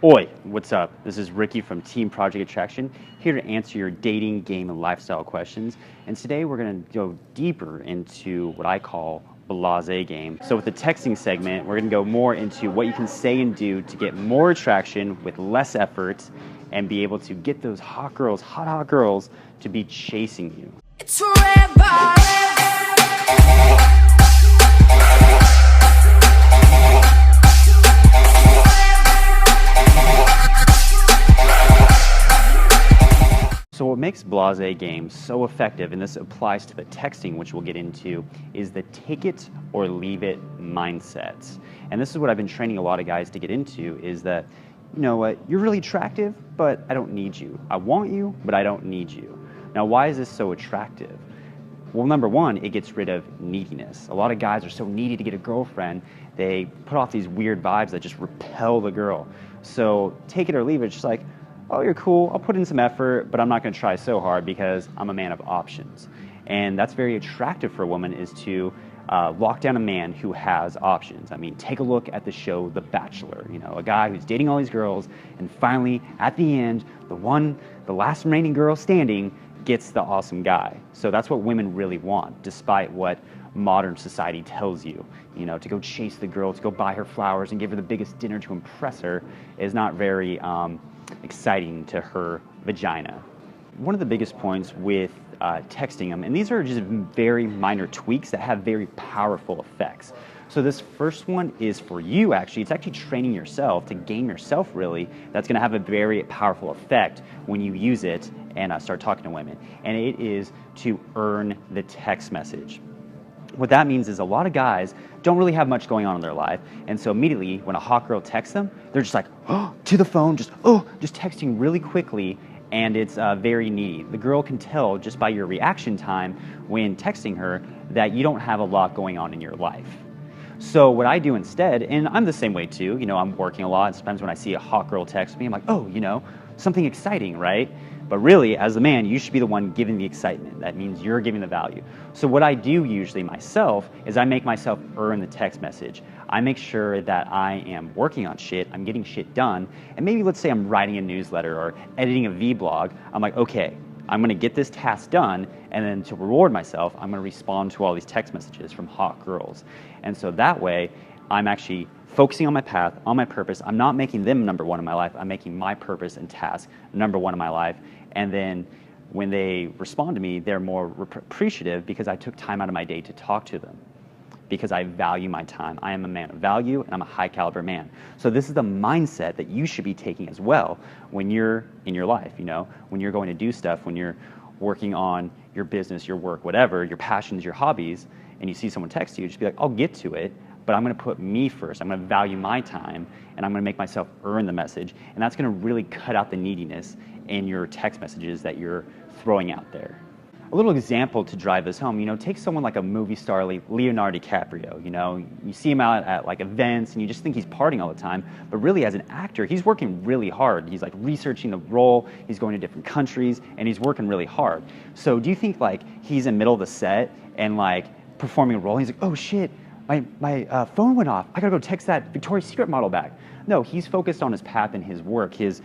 Oi, what's up? This is Ricky from Team Project Attraction, here to answer your dating, game, and lifestyle questions. And today we're going to go deeper into what I call Blasé game. So with the texting segment, we're going to go more into what you can say and do to get more attraction with less effort and be able to get those hot girls, hot girls, to be chasing you. It's forever. So what makes Blasé game so effective, and this applies to the texting, which we'll get into, is the take it or leave it mindset. And this is what I've been training a lot of guys to get into, is that, you know what, you're really attractive, but I don't need you. I want you, but I don't need you. Now, why is this so attractive? Well, number one, it gets rid of neediness. A lot of guys are so needy to get a girlfriend, they put off these weird vibes that just repel the girl. So take it or leave it, it's just like, oh, you're cool, I'll put in some effort, but I'm not gonna try so hard because I'm a man of options. And that's very attractive for a woman, is to lock down a man who has options. I mean, take a look at the show The Bachelor, you know, a guy who's dating all these girls, and finally, at the end, the last remaining girl standing gets the awesome guy. So that's what women really want, despite what modern society tells you. You know, to go chase the girl, to go buy her flowers and give her the biggest dinner to impress her is not very exciting to her vagina. One of the biggest points with texting them, and these are just very minor tweaks that have very powerful effects. So this first one is for you, actually. It's actually training yourself to game yourself, really. That's going to have a very powerful effect when you use it and start talking to women. And it is to earn the text message. What that means is a lot of guys don't really have much going on in their life, and so immediately when a hot girl texts them, they're just like, oh, to the phone, just texting really quickly, and it's very needy. The girl can tell just by your reaction time when texting her that you don't have a lot going on in your life. So what I do instead, and I'm the same way too, you know, I'm working a lot, and sometimes when I see a hot girl text me, I'm like, oh, you know, something exciting, right? But really, as a man, you should be the one giving the excitement. That means you're giving the value. So what I do usually myself is I make myself earn the text message. I make sure that I am working on shit, I'm getting shit done, and maybe let's say I'm writing a newsletter or editing a vlog. I'm like, okay, I'm gonna get this task done, and then to reward myself, I'm gonna respond to all these text messages from hot girls. And so that way, I'm actually focusing on my path, on my purpose. I'm not making them number one in my life. I'm making my purpose and task number one in my life. And then when they respond to me, they're more appreciative because I took time out of my day to talk to them, because I value my time. I am a man of value, and I'm a high caliber man. So this is the mindset that you should be taking as well when you're in your life, you know, when you're going to do stuff, when you're working on your business, your work, whatever, your passions, your hobbies, and you see someone text you, just be like, I'll get to it, but I'm gonna put me first. I'm gonna value my time, and I'm gonna make myself earn the message, and that's gonna really cut out the neediness in your text messages that you're throwing out there. A little example to drive this home, you know, take someone like a movie star like Leonardo DiCaprio. You know, you see him out at like events and you just think he's partying all the time, but really as an actor, he's working really hard. He's like researching the role, he's going to different countries, and he's working really hard. So do you think like he's in the middle of the set and like performing a role, and he's like, oh shit, my phone went off, I gotta go text that Victoria's Secret model back? No, he's focused on his path and his work, his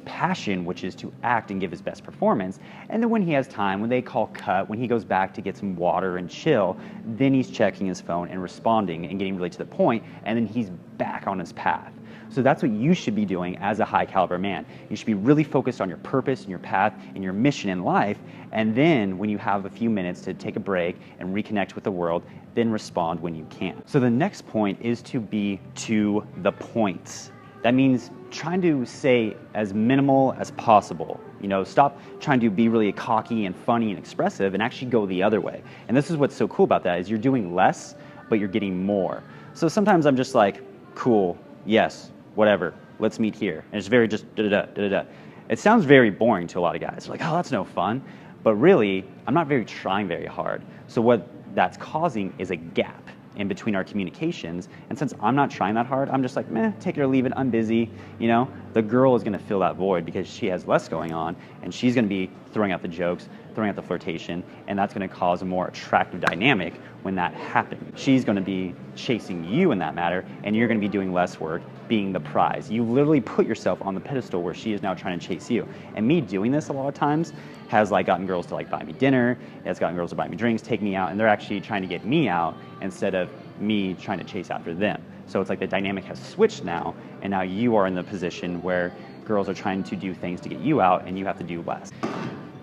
passion, which is to act and give his best performance. And then when he has time, when they call cut, when he goes back to get some water and chill, then he's checking his phone and responding and getting really to the point, and then he's back on his path. So that's what you should be doing as a high caliber man. You should be really focused on your purpose and your path and your mission in life, and then when you have a few minutes to take a break and reconnect with the world, then respond when you can. So the next point is to be to the point. That means trying to say as minimal as possible. You know, stop trying to be really cocky and funny and expressive and actually go the other way. And this is what's so cool about that, is you're doing less, but you're getting more. So sometimes I'm just like, cool, yes, whatever, let's meet here. And it's very just da-da-da. It sounds very boring to a lot of guys. They're like, oh, that's no fun. But really, I'm not trying very hard. So what that's causing is a gap in between our communications. And since I'm not trying that hard, I'm just like, meh, take it or leave it, I'm busy. You know, the girl is gonna fill that void because she has less going on, and she's gonna be throwing out the jokes, throwing out the flirtation, and that's going to cause a more attractive dynamic when that happens. She's going to be chasing you in that matter, and you're going to be doing less work, being the prize. You literally put yourself on the pedestal where she is now trying to chase you. And me doing this a lot of times has like gotten girls to like buy me dinner, it's gotten girls to buy me drinks, take me out, and they're actually trying to get me out instead of me trying to chase after them. So it's like the dynamic has switched now, and now you are in the position where girls are trying to do things to get you out and you have to do less.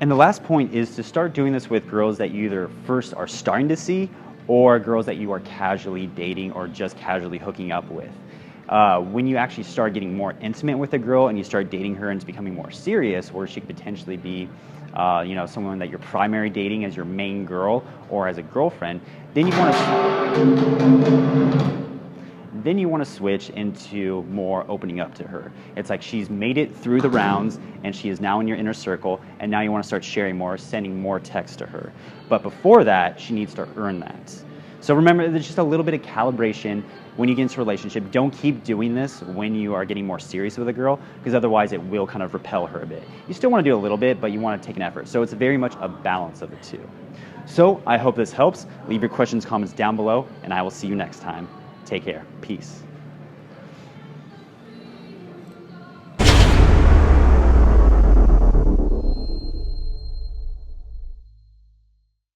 And the last point is to start doing this with girls that you either first are starting to see or girls that you are casually dating or just casually hooking up with. When you actually start getting more intimate with a girl and you start dating her and it's becoming more serious, or she could potentially be someone that you're primary dating as your main girl or as a girlfriend, then you want to switch into more opening up to her. It's like she's made it through the rounds and she is now in your inner circle, and now you want to start sharing more, sending more text to her. But before that, she needs to earn that. So remember, there's just a little bit of calibration when you get into a relationship. Don't keep doing this when you are getting more serious with a girl, because otherwise it will kind of repel her a bit. You still want to do a little bit, but you want to take an effort. So it's very much a balance of the two. So I hope this helps. Leave your questions, comments down below, and I will see you next time. Take care. Peace.